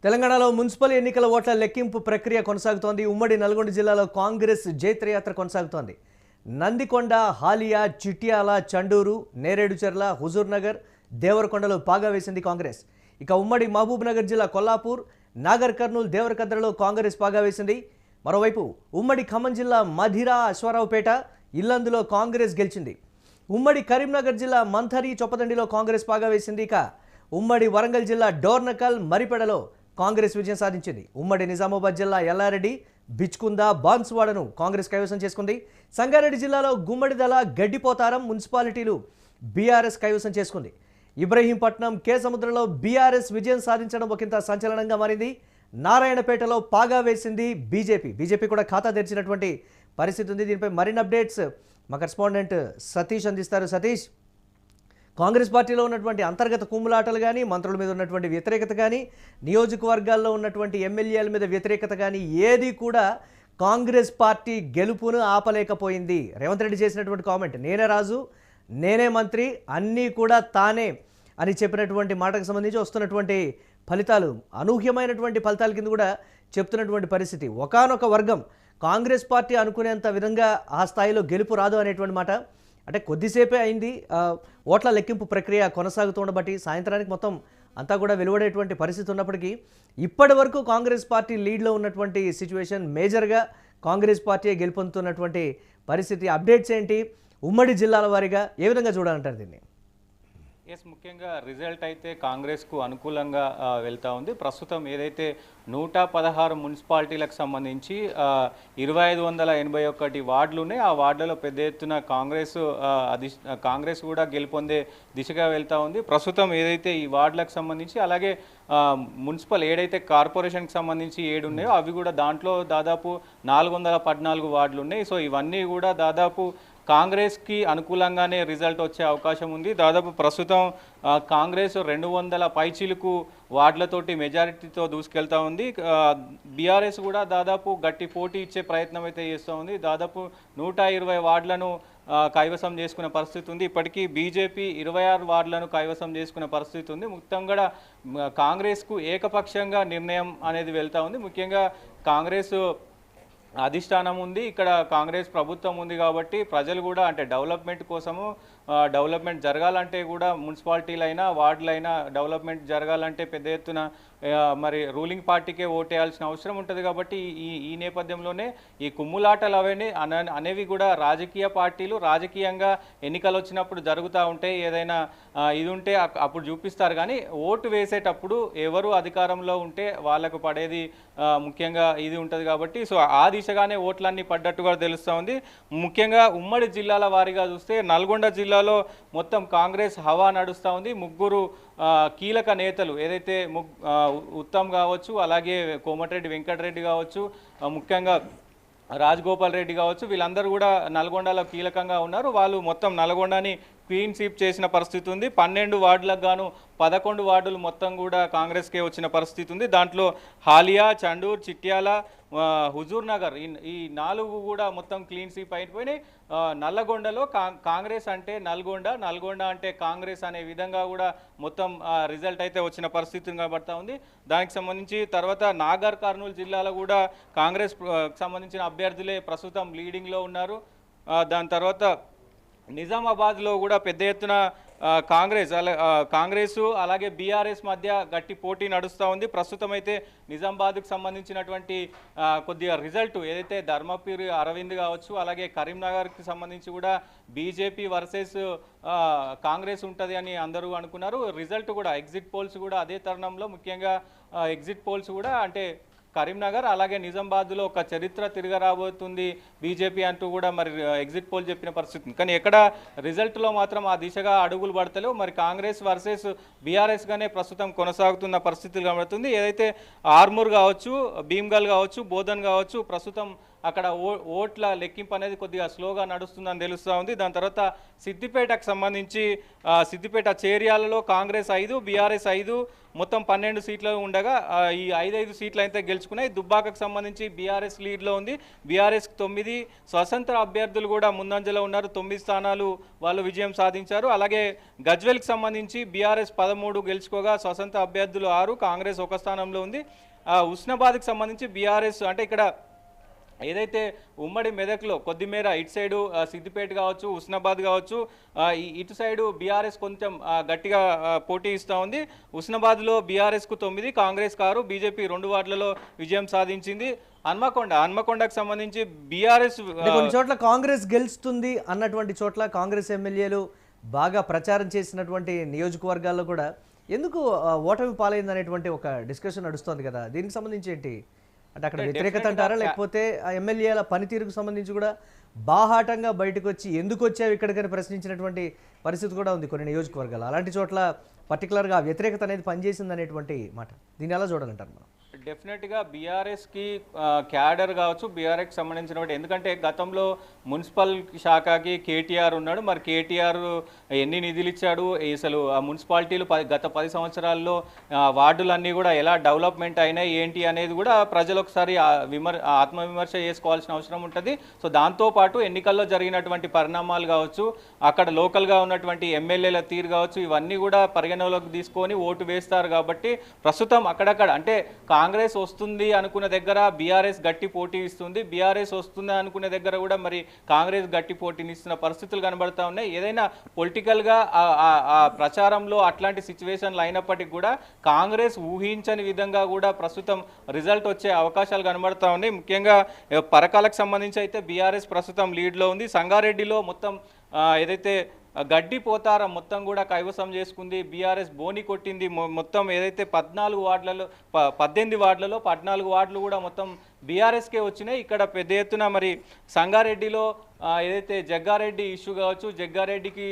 తెలంగాణలో మున్సిపల్ ఎన్నికల ఓట్ల లెక్కింపు ప్రక్రియ కొనసాగుతోంది. ఉమ్మడి నల్గొండ జిల్లాలో కాంగ్రెస్ జైత్రయాత్ర కొనసాగుతోంది. నందికొండ, హాలియా, చిట్యాల, చండూరు, నేరేడుచెర్ల, హుజూర్నగర్, దేవరకొండలో పాగా వేసింది కాంగ్రెస్. ఇక ఉమ్మడి మహబూబ్ నగర్ జిల్లా కొల్లాపూర్, నాగర్ కర్నూల్, దేవరకద్రలో కాంగ్రెస్ పాగా వేసింది. మరోవైపు ఉమ్మడి ఖమ్మం జిల్లా మధిర, అశ్వారావుపేట, ఇల్లందులో కాంగ్రెస్ గెలిచింది. ఉమ్మడి కరీంనగర్ జిల్లా మంథరి, చొప్పదండిలో కాంగ్రెస్ పాగా వేసింది. ఇక ఉమ్మడి వరంగల్ జిల్లా డోర్నకల్, మరిపెడలో కాంగ్రెస్ విజయం సాధించింది. ఉమ్మడి నిజామాబాద్ జిల్లా ఎల్లారెడ్డి, బిచ్కుంద, బాన్సువాడను కాంగ్రెస్ కైవసం చేసుకుంది. సంగారెడ్డి జిల్లాలో గుమ్మడిదల, గడ్డిపోతారం మున్సిపాలిటీలు బీఆర్ఎస్ కైవసం చేసుకుంది. ఇబ్రహీంపట్నం, కే సముద్రంలో బీఆర్ఎస్ విజయం సాధించడం ఒకంత సంచలనంగా మారింది. నారాయణపేటలో పాగా వేసింది బీజేపీ కూడా ఖాతా తెరిచినటువంటి పరిస్థితి ఉంది. దీనిపై మరిన్ని అప్డేట్స్ మా కరెస్పాండెంట్ సతీష్ అందిస్తారు. సతీష్, కాంగ్రెస్ పార్టీలో ఉన్నటువంటి అంతర్గత కుమ్ములాటలు కానీ, మంత్రుల మీద ఉన్నటువంటి వ్యతిరేకత కానీ, నియోజకవర్గాల్లో ఉన్నటువంటి ఎమ్మెల్యేల మీద వ్యతిరేకత కానీ ఏది కూడా కాంగ్రెస్ పార్టీ గెలుపును ఆపలేకపోయింది. రేవంత్ రెడ్డి చేసినటువంటి కామెంట్, నేనే రాజు, నేనే మంత్రి, అన్నీ కూడా తానే అని చెప్పినటువంటి మాటకు సంబంధించి వస్తున్నటువంటి ఫలితాలు అనూహ్యమైనటువంటి ఫలితాల కింద కూడా చెప్తున్నటువంటి పరిస్థితి. ఒకానొక వర్గం కాంగ్రెస్ పార్టీ అనుకునేంత విధంగా ఆ స్థాయిలో గెలుపు రాదు అనేటువంటి మాట. అంటే కొద్దిసేపే అయింది ఓట్ల లెక్కింపు ప్రక్రియ కొనసాగుతుండబట్టి సాయంత్రానికి మొత్తం అంతా కూడా వెలువడేటువంటి పరిస్థితి ఉన్నప్పటికీ ఇప్పటి వరకు కాంగ్రెస్ పార్టీ లీడ్లో ఉన్నటువంటి సిచ్యువేషన్, మేజర్గా కాంగ్రెస్ పార్టీ గెలుపొందుతున్నటువంటి పరిస్థితి. అప్డేట్స్ ఏంటి? ఉమ్మడి జిల్లాల వారీగా ఏ విధంగా చూడాలంటారు దీన్ని? ముఖ్యంగా రిజల్ట్ అయితే కాంగ్రెస్కు అనుకూలంగా వెళ్తూ ఉంది. ప్రస్తుతం ఏదైతే 116 మున్సిపాలిటీలకు సంబంధించి 2581 వార్డులు ఉన్నాయి. ఆ వార్డులలో పెద్ద ఎత్తున కాంగ్రెస్ కూడా గెలుపొందే దిశగా వెళ్తూ ఉంది. ప్రస్తుతం ఏదైతే ఈ వార్డులకు సంబంధించి, అలాగే మున్సిపల్ ఏదైతే కార్పొరేషన్కి సంబంధించి 7 ఉన్నాయో అవి కూడా దాంట్లో దాదాపు 414 వార్డులు ఉన్నాయి. సో ఇవన్నీ కూడా దాదాపు కాంగ్రెస్కి అనుకూలంగానే రిజల్ట్ వచ్చే అవకాశం ఉంది. దాదాపు ప్రస్తుతం కాంగ్రెస్ 200 పైచిలుకు వార్డులతోటి మెజారిటీతో దూసుకెళ్తూ ఉంది. బీఆర్ఎస్ కూడా దాదాపు గట్టి పోటీ ఇచ్చే ప్రయత్నం అయితే చేస్తూ ఉంది. దాదాపు 120 వార్డులను కైవసం చేసుకునే పరిస్థితి ఉంది. ఇప్పటికీ బీజేపీ 26 వార్డులను కైవసం చేసుకునే పరిస్థితి ఉంది. మొత్తం కూడా కాంగ్రెస్కు ఏకపక్షంగా నిర్ణయం అనేది వెళ్తూ ఉంది. ముఖ్యంగా కాంగ్రెస్ అధిష్టానం ఉంది, ఇక్కడ కాంగ్రెస్ ప్రభుత్వం ఉంది కాబట్టి ప్రజలు కూడా అంటే డెవలప్మెంట్ కోసము, డెవలప్మెంట్ జరగాలంటే కూడా మున్సిపాలిటీలైనా వార్డులైనా డెవలప్మెంట్ జరగాలంటే పెద్ద ఎత్తున మరి రూలింగ్ పార్టీకే ఓటేయాల్సిన అవసరం ఉంటుంది. కాబట్టి ఈ నేపథ్యంలోనే ఈ కుమ్ములాటలు అనేవి కూడా రాజకీయ పార్టీలు రాజకీయంగా ఎన్నికలు వచ్చినప్పుడు జరుగుతూ ఉంటాయి. ఏదైనా ఇది ఉంటే అప్పుడు చూపిస్తారు, కానీ ఓటు వేసేటప్పుడు ఎవరు అధికారంలో ఉంటే వాళ్ళకు పడేది ముఖ్యంగా ఇది ఉంటుంది. కాబట్టి సో ఆ దిశగానే ఓట్లన్నీ పడ్డట్టుగా తెలుస్తూ ఉంది. ముఖ్యంగా ఉమ్మడి జిల్లాల వారీగా చూస్తే నల్గొండ జిల్లాలో మొత్తం కాంగ్రెస్ హవా నడుస్తూ ఉంది. ముగ్గురు కీలక నేతలు ఏదైతే ఉత్తమ్ కావచ్చు, అలాగే కోమటిరెడ్డి వెంకటరెడ్డి కావచ్చు, ముఖ్యంగా రాజగోపాల్ రెడ్డి కావచ్చు, వీళ్ళందరూ కూడా నల్గొండలో కీలకంగా ఉన్నారు. వాళ్ళు మొత్తం నల్గొండని క్లీన్ స్వీప్ చేసిన పరిస్థితి ఉంది. 12 వార్డులకు గాను 11 వార్డులు మొత్తం కూడా కాంగ్రెస్కే వచ్చిన పరిస్థితి ఉంది. దాంట్లో హాలియా, చండూర్, చిట్యాల, హుజూర్ నగర్ ఈ 4 కూడా మొత్తం క్లీన్ స్వీప్ అయిపోయినాయి. నల్లగొండలో కాంగ్రెస్ అంటే నల్గొండ అంటే కాంగ్రెస్ అనే విధంగా కూడా మొత్తం రిజల్ట్ అయితే వచ్చిన పరిస్థితి కనబడతా ఉంది. దానికి సంబంధించి తర్వాత నాగర్ కర్నూలు జిల్లాలో కూడా కాంగ్రెస్ సంబంధించిన అభ్యర్థులే ప్రస్తుతం లీడింగ్లో ఉన్నారు. దాని తర్వాత నిజామాబాద్లో కూడా పెద్ద ఎత్తున కాంగ్రెస్ అలాగే బీఆర్ఎస్ మధ్య గట్టి పోటీ నడుస్తూ ఉంది. ప్రస్తుతం అయితే నిజామాబాద్కు సంబంధించినటువంటి కొద్దిగా రిజల్ట్ ఏదైతే ధర్మపురి అరవింద్ కావచ్చు, అలాగే కరీంనగర్కి సంబంధించి కూడా బీజేపీ వర్సెస్ కాంగ్రెస్ ఉంటుంది అని అందరూ అనుకున్నారు. రిజల్ట్ కూడా ఎగ్జిట్ పోల్స్ కూడా అదే తరుణంలో ముఖ్యంగా ఎగ్జిట్ పోల్స్ కూడా అంటే కరీంనగర్ అలాగే నిజామాబాద్లో ఒక చరిత్ర తిరగరాబోతుంది బీజేపీ అంటూ కూడా మరి ఎగ్జిట్ పోల్ చెప్పిన పరిస్థితి. కానీ ఎక్కడ రిజల్ట్లో మాత్రం ఆ దిశగా అడుగులు పడతలేవు. మరి కాంగ్రెస్ వర్సెస్ బీఆర్ఎస్గానే ప్రస్తుతం కొనసాగుతున్న పరిస్థితులు కనబడుతుంది. ఏదైతే ఆర్మూర్ కావచ్చు, భీమ్గల్ కావచ్చు, బోధన్ కావచ్చు ప్రస్తుతం అక్కడ ఓట్ల లెక్కింపు అనేది కొద్దిగా స్లోగా నడుస్తుందని తెలుస్తూ ఉంది. దాని తర్వాత సిద్దిపేటకు సంబంధించి సిద్దిపేట చేర్యాలలో కాంగ్రెస్ 5, బీఆర్ఎస్ 5, మొత్తం 12 సీట్లు ఉండగా ఈ 5 సీట్లు అయితే గెలుచుకున్నాయి. దుబ్బాకకు సంబంధించి బీఆర్ఎస్ లీడ్లో ఉంది. బీఆర్ఎస్కి 9, స్వతంత్ర అభ్యర్థులు కూడా ముందంజలో ఉన్నారు. 9 స్థానాలు వాళ్ళు విజయం సాధించారు. అలాగే గజ్వెల్కి సంబంధించి బీఆర్ఎస్ 13 గెలుచుకోగా స్వతంత్ర అభ్యర్థులు 6, కాంగ్రెస్ 1 స్థానంలో ఉంది. హుస్నాబాద్కి సంబంధించి బీఆర్ఎస్ అంటే ఇక్కడ ఏదైతే ఉమ్మడి మెదక్లో కొద్దిమేర ఇటు సైడు సిద్దిపేట కావచ్చు, హుస్నాబాద్ కావచ్చు, ఇటు సైడు బీఆర్ఎస్ కొంచెం గట్టిగా పోటీ ఇస్తూ ఉంది. హుస్నాబాద్లో బీఆర్ఎస్కు 9, కాంగ్రెస్ 6, బీజేపీ 2 వార్డులలో విజయం సాధించింది. హన్మకొండకు సంబంధించి బీఆర్ఎస్ కొన్ని చోట్ల కాంగ్రెస్ గెలుస్తుంది అన్నటువంటి చోట్ల కాంగ్రెస్ ఎమ్మెల్యేలు బాగా ప్రచారం చేసినటువంటి నియోజకవర్గాల్లో కూడా ఎందుకు ఓటమి పాలైంది అనేటువంటి ఒక డిస్కషన్ నడుస్తోంది కదా, దీనికి సంబంధించి ఏంటి అంటే అక్కడ వ్యతిరేకత అంటారా, లేకపోతే ఆ ఎమ్మెల్యేల పనితీరుకు సంబంధించి కూడా బాహాటంగా బయటకు వచ్చి ఎందుకు వచ్చావు ఇక్కడికని ప్రశ్నించినటువంటి పరిస్థితి కూడా ఉంది కొన్ని నియోజకవర్గాలు. అలాంటి చోట్ల పర్టికులర్గా వ్యతిరేకత అనేది పనిచేసింది అనేటువంటి మాట, దీన్ని ఎలా చూడాలంటారు మనం? డెఫినెట్గా బీఆర్ఎస్కి క్యాడర్ కావచ్చు, బీఆర్ఎస్కి సంబంధించిన ఎందుకంటే గతంలో మున్సిపల్ శాఖకి కేటీఆర్ ఉన్నాడు. మరి కేటీఆర్ ఎన్ని నిధులు ఇచ్చాడు, అసలు ఆ మున్సిపాలిటీలు గత 10 సంవత్సరాల్లో వార్డులన్నీ కూడా ఎలా డెవలప్మెంట్ అయినాయి ఏంటి అనేది కూడా ప్రజలు ఒకసారి ఆత్మవిమర్శ చేసుకోవాల్సిన అవసరం ఉంటుంది. సో దాంతోపాటు ఎన్నికల్లో జరిగినటువంటి పరిణామాలు కావచ్చు, అక్కడ లోకల్గా ఉన్నటువంటి ఎమ్మెల్యేల తీరు కావచ్చు, ఇవన్నీ కూడా పరిగణలోకి తీసుకొని ఓటు వేస్తారు. కాబట్టి ప్రస్తుతం అక్కడక్కడ అంటే కాంగ్రెస్ వస్తుంది అనుకున్న దగ్గర బీఆర్ఎస్ గట్టి పోటీ ఇస్తుంది, బీఆర్ఎస్ వస్తుంది అనుకునే దగ్గర కూడా మరి కాంగ్రెస్ గట్టి పోటీని ఇస్తున్న పరిస్థితులు కనబడతా ఉన్నాయి. ఏదైనా పొలిటికల్గా ఆ ప్రచారంలో అట్లాంటి సిచ్యువేషన్లు అయినప్పటికీ కూడా కాంగ్రెస్ ఊహించని విధంగా కూడా ప్రస్తుతం రిజల్ట్ వచ్చే అవకాశాలు కనబడతా ఉన్నాయి. ముఖ్యంగా పరకాలకు సంబంధించి అయితే బీఆర్ఎస్ ప్రస్తుతం లీడ్లో ఉంది. సంగారెడ్డిలో మొత్తం ఏదైతే గడ్డి పోతారం మొత్తం కూడా కైవసం చేసుకుంది. బీఆర్ఎస్ బోని కొట్టింది. మొత్తం ఏదైతే 14 వార్డులలో 18 వార్డులలో 14 వార్డులు కూడా మొత్తం బీఆర్ఎస్కే వచ్చినాయి. ఇక్కడ పెద్ద ఎత్తున మరి సంగారెడ్డిలో ఏదైతే జగ్గారెడ్డి ఇష్యూ కావచ్చు, జగ్గారెడ్డికి